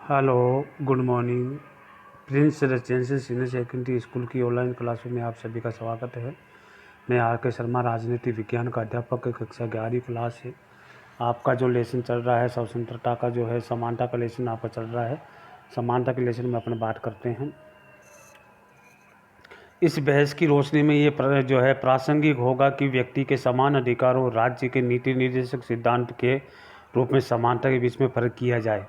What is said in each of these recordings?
Hello, good morning. Prince residential senior secondary school की online क्लासों में आप सभी का स्वागत है। मैं आर के शर्मा, राजनीति विज्ञान का अध्यापक, कक्षा 11वीं क्लास है। आपका जो लेसन चल रहा है स्वतंत्रता का, जो है समानता का लेसन आपका चल रहा है। समानता के लेसन में अपन बात करते हैं। इस बहस की रोशनी में ये जो है प्रासंगिक होगा कि व्यक्ति के समान अधिकारों और राज्य के नीति निर्देशक सिद्धांत के रूप में समानता के बीच में फर्क किया जाए।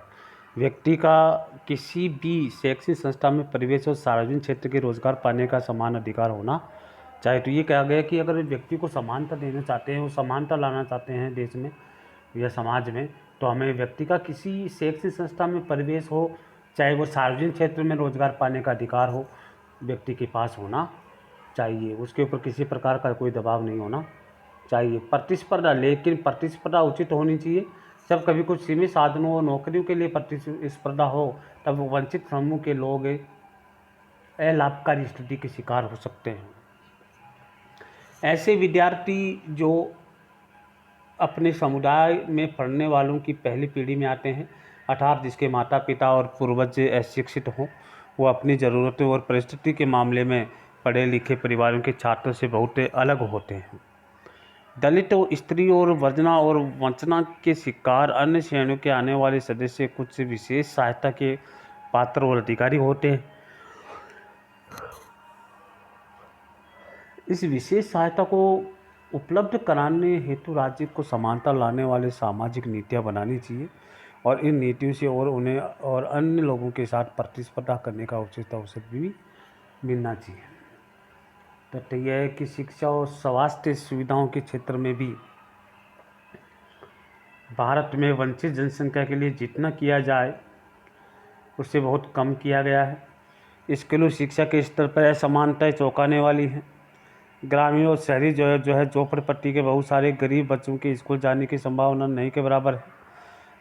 व्यक्ति का किसी भी शैक्षिक संस्था में प्रवेश और सार्वजनिक क्षेत्र के रोजगार पाने का समान अधिकार होना चाहिए। तो ये कहा गया कि अगर व्यक्ति को समानता देना चाहते हैं और समानता लाना चाहते हैं देश में या समाज में, तो हमें व्यक्ति का किसी शैक्षिक संस्था में प्रवेश हो, चाहे वो सार्वजनिक क्षेत्र में रोजगार पाने का अधिकार हो, व्यक्ति के पास होना चाहिए। उसके ऊपर किसी प्रकार का कोई दबाव नहीं होना चाहिए। प्रतिस्पर्धा, लेकिन प्रतिस्पर्धा उचित होनी चाहिए। जब कभी कुछ सीमित साधनों और नौकरियों के लिए प्रतिस्पर्धा हो, तब वंचित समूह के लोग अलाभकारी स्थिति के शिकार हो सकते हैं। ऐसे विद्यार्थी जो अपने समुदाय में पढ़ने वालों की पहली पीढ़ी में आते हैं, अर्थात जिसके माता पिता और पूर्वज अशिक्षित हों, वो अपनी ज़रूरतों और परिस्थिति के मामले में पढ़े लिखे परिवारों के छात्रों से बहुत अलग होते हैं। दलित और स्त्री और वर्जना और वंचना के शिकार अन्य श्रेणियों के आने वाले सदस्य कुछ विशेष सहायता के पात्र और अधिकारी होते हैं। इस विशेष सहायता को उपलब्ध कराने हेतु राज्य को समानता लाने वाले सामाजिक नीतियाँ बनानी चाहिए और इन नीतियों से और उन्हें और अन्य लोगों के साथ प्रतिस्पर्धा करने का उचित अवसर भी मिलना चाहिए। तथ्य यह है कि शिक्षा और स्वास्थ्य सुविधाओं के क्षेत्र में भी भारत में वंचित जनसंख्या के लिए जितना किया जाए उससे बहुत कम किया गया है। स्कूली शिक्षा के स्तर पर असमानताएं चौंकाने वाली हैं। ग्रामीण और शहरी जो है झोपड़पट्टी के बहुत सारे गरीब बच्चों के स्कूल जाने की संभावना नहीं के बराबर है।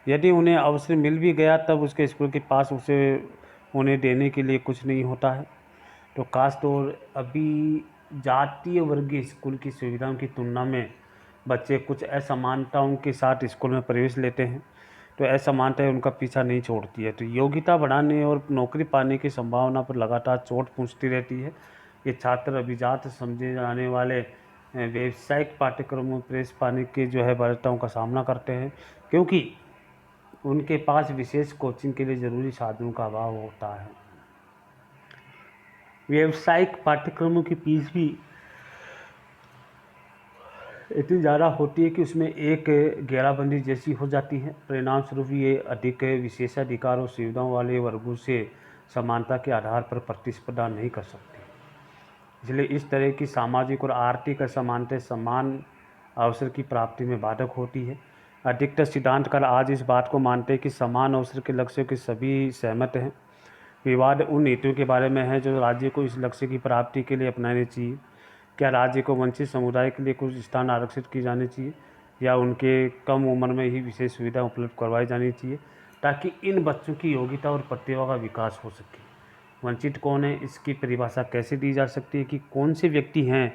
यदि उन्हें अवसर मिल भी गया तब उसके स्कूल के पास उन्हें देने के लिए कुछ नहीं होता है। तो खासतौर अभी जातीय वर्गीय स्कूल की सुविधाओं की तुलना में बच्चे कुछ असमानताओं के साथ स्कूल में प्रवेश लेते हैं, तो असमानताएं उनका पीछा नहीं छोड़ती है। तो योग्यता बढ़ाने और नौकरी पाने की संभावना पर लगातार चोट पहुंचती रहती है। ये छात्र अभिजात समझे जाने वाले व्यावसायिक पाठ्यक्रमों प्रेस पाने के जो है वरीयताओं का सामना करते हैं, क्योंकि उनके पास विशेष कोचिंग के लिए ज़रूरी साधनों का अभाव होता है। व्यावसायिक पाठ्यक्रमों की फीस भी इतनी ज़्यादा होती है कि उसमें एक घेराबंदी जैसी हो जाती है। परिणाम स्वरूप ये अधिक विशेषाधिकार और सुविधाओं वाले वर्गों से समानता के आधार पर प्रतिस्पर्धा नहीं कर सकते। इसलिए इस तरह की सामाजिक और आर्थिक असमानता समान अवसर की प्राप्ति में बाधक होती है। अधिकतर सिद्धांतकार आज इस बात को मानते हैं कि समान अवसर के लक्ष्य के सभी सहमत हैं। विवाद उन नीतियों के बारे में है जो राज्य को इस लक्ष्य की प्राप्ति के लिए अपनानी चाहिए। क्या राज्य को वंचित समुदाय के लिए कुछ स्थान आरक्षित किए जाने चाहिए या उनके कम उम्र में ही विशेष सुविधा उपलब्ध करवाई जानी चाहिए, ताकि इन बच्चों की योग्यता और प्रतिभा का विकास हो सके। वंचित कौन है, इसकी परिभाषा कैसे दी जा सकती है कि कौन से व्यक्ति हैं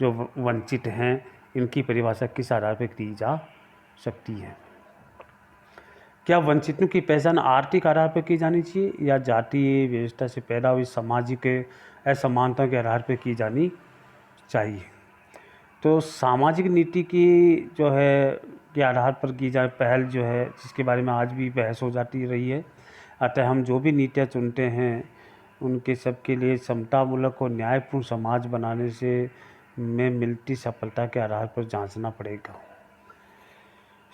जो वंचित हैं, इनकी परिभाषा किस आधार पर दी जा सकती है। क्या वंचितों की पहचान आर्थिक आधार पर की जानी चाहिए या जातीय व्यवस्था से पैदा हुई सामाजिक असमानता के आधार पर की जानी चाहिए। तो सामाजिक नीति की जो है के आधार पर की जाए पहल जो है, जिसके बारे में आज भी बहस हो जाती रही है। अतः हम जो भी नीतियाँ चुनते हैं उनके सबके लिए समतामूलक और न्यायपूर्ण समाज बनाने से में मिलती सफलता के आधार पर जांचना पड़ेगा।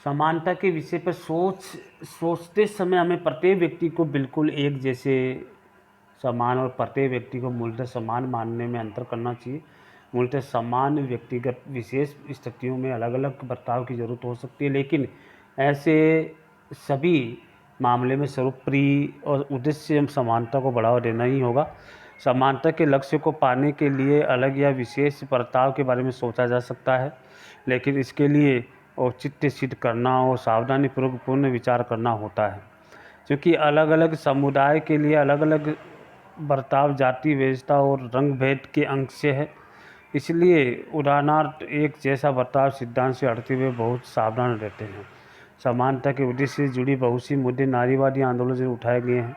समानता के विषय पर सोचते समय हमें प्रत्येक व्यक्ति को बिल्कुल एक जैसे समान और प्रत्येक व्यक्ति को मूलतः समान मानने में अंतर करना चाहिए। मूलतः समान व्यक्तिगत विशेष स्थितियों में अलग अलग बर्ताव की ज़रूरत हो सकती है, लेकिन ऐसे सभी मामले में सर्वोपरि और उद्देश्य समानता को बढ़ावा देना ही होगा। समानता के लक्ष्य को पाने के लिए अलग या विशेष बर्ताव के बारे में सोचा जा सकता है, लेकिन इसके लिए औचित्य सिद्ध करना और सावधानीपूर्वक पूर्ण विचार करना होता है, क्योंकि अलग अलग समुदाय के लिए अलग अलग बर्ताव जाति व्यवस्था और रंग भेद के अंश से है। इसलिए उदाहरणार्थ एक जैसा बर्ताव सिद्धांत से हटते हुए बहुत सावधान रहते हैं। समानता के उद्देश्य से जुड़ी बहुत सी मुद्दे नारीवादी आंदोलन से उठाए गए हैं।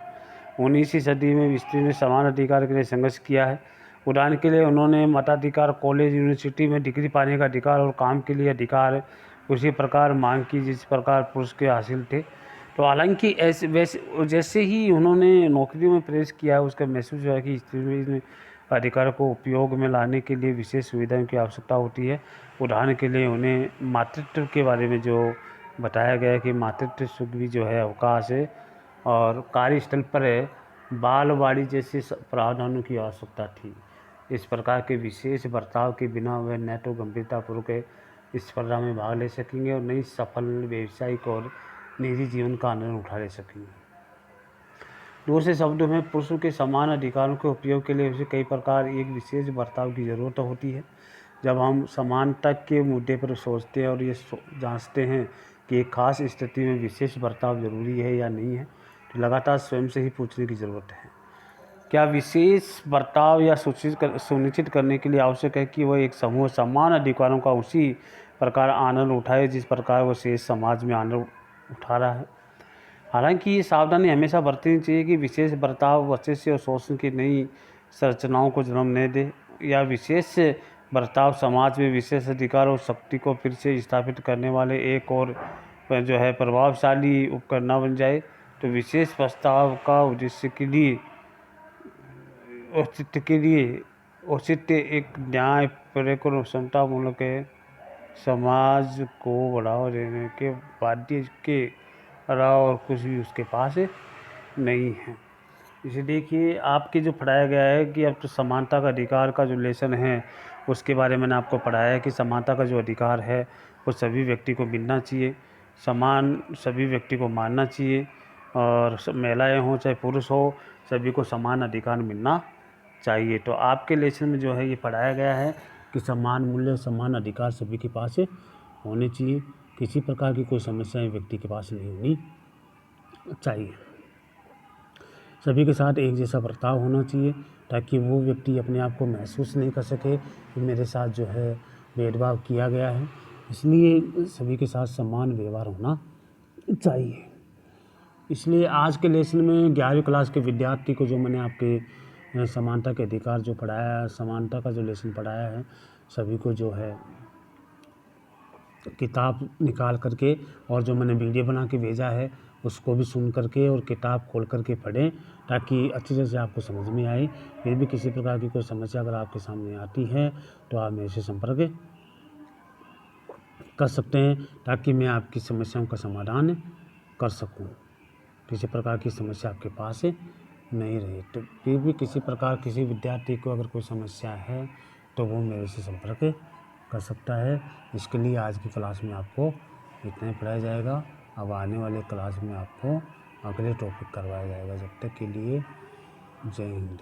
19वीं सदी में स्त्री ने समान अधिकार के लिए संघर्ष किया है। उदाहरण के लिए उन्होंने मताधिकार, कॉलेज यूनिवर्सिटी में डिग्री पाने का अधिकार और काम के लिए अधिकार उसी प्रकार मांग की जिस प्रकार पुरुष के हासिल थे। तो हालांकि ऐसे वैसे जैसे ही उन्होंने नौकरी में प्रवेश किया है, उसका महसूस हुआ कि स्त्री में अधिकार को उपयोग में लाने के लिए विशेष सुविधाओं की आवश्यकता होती है। उदाहरण के लिए उन्हें मातृत्व के बारे में जो बताया गया है कि मातृत्व सुख भी जो है अवकाश है और कार्यस्थल पर बालवाड़ी जैसे प्रावधानों की आवश्यकता थी। इस प्रकार के विशेष बर्ताव के बिना वह न तो गंभीरतापूर्वक इस स्पर्धा में भाग ले सकेंगे और न ही सफल व्यावसायिक और निजी जीवन का आनंद उठा ले सकेंगे। दूसरे शब्दों में पुरुषों के समान अधिकारों के उपयोग के लिए उसे कई प्रकार एक विशेष बर्ताव की ज़रूरत होती है। जब हम समानता के मुद्दे पर सोचते हैं और ये जांचते हैं कि एक खास स्थिति में विशेष बर्ताव जरूरी है या नहीं है, तो लगातार स्वयं से ही पूछने की ज़रूरत है, क्या विशेष बर्ताव या सुनिश्चित करने के लिए आवश्यक है कि वह एक समूह समान अधिकारों का उसी प्रकार आनंद उठाए जिस प्रकार वह शेष समाज में आनंद उठा रहा है। हालांकि ये सावधानी हमेशा बरतनी चाहिए कि विशेष बर्ताव वर्चस्व और शोषण की नई संरचनाओं को जन्म न दे या विशेष बर्ताव समाज में विशेष अधिकार और शक्ति को फिर से स्थापित करने वाले एक और जो है प्रभावशाली उपकरण न बन जाए। तो विशेष प्रस्ताव का उद्देश्य के लिए औचित्य एक न्यायपरक और समतामूलक है, समाज को बढ़ावा देने के बाध्य के अलावा और कुछ भी उसके पास नहीं है। इसे देखिए, आपके जो पढ़ाया गया है कि अब तो समानता का अधिकार का जो लेसन है उसके बारे में मैंने आपको पढ़ाया है कि समानता का जो अधिकार है वो सभी व्यक्ति को मिलना चाहिए, समान सभी व्यक्ति को मानना चाहिए और महिलाएं हों चाहे पुरुष हो सभी को समान अधिकार मिलना चाहिए। तो आपके लेसन में जो है ये पढ़ाया गया है कि समान मूल्य समान अधिकार सभी के पास होने चाहिए, किसी प्रकार की कोई समस्या व्यक्ति के पास नहीं होनी चाहिए, सभी के साथ एक जैसा बर्ताव होना चाहिए ताकि वो व्यक्ति अपने आप को महसूस नहीं कर सके कि मेरे साथ जो है भेदभाव किया गया है। इसलिए सभी के साथ समान व्यवहार होना चाहिए। इसलिए आज के लेसन में 11वीं क्लास के विद्यार्थी को जो मैंने आपके समानता के अधिकार जो पढ़ाया, समानता का जो लेसन पढ़ाया है, सभी को जो है किताब निकाल करके और जो मैंने वीडियो बना के भेजा है उसको भी सुन करके और किताब खोल करके पढ़ें ताकि अच्छी तरह से आपको समझ में आए। फिर भी किसी प्रकार की कोई समस्या अगर आपके सामने आती है तो आप मेरे से संपर्क कर सकते हैं ताकि मैं आपकी समस्याओं का समाधान कर सकूं। किसी प्रकार की समस्या आपके पास नहीं रही तो फिर भी किसी प्रकार किसी विद्यार्थी को अगर कोई समस्या है तो वो मेरे से संपर्क कर सकता है। इसके लिए आज की क्लास में आपको इतना ही पढ़ाया जाएगा। अब आने वाले क्लास में आपको अगले टॉपिक करवाया जाएगा। जब तक के लिए जय हिंद।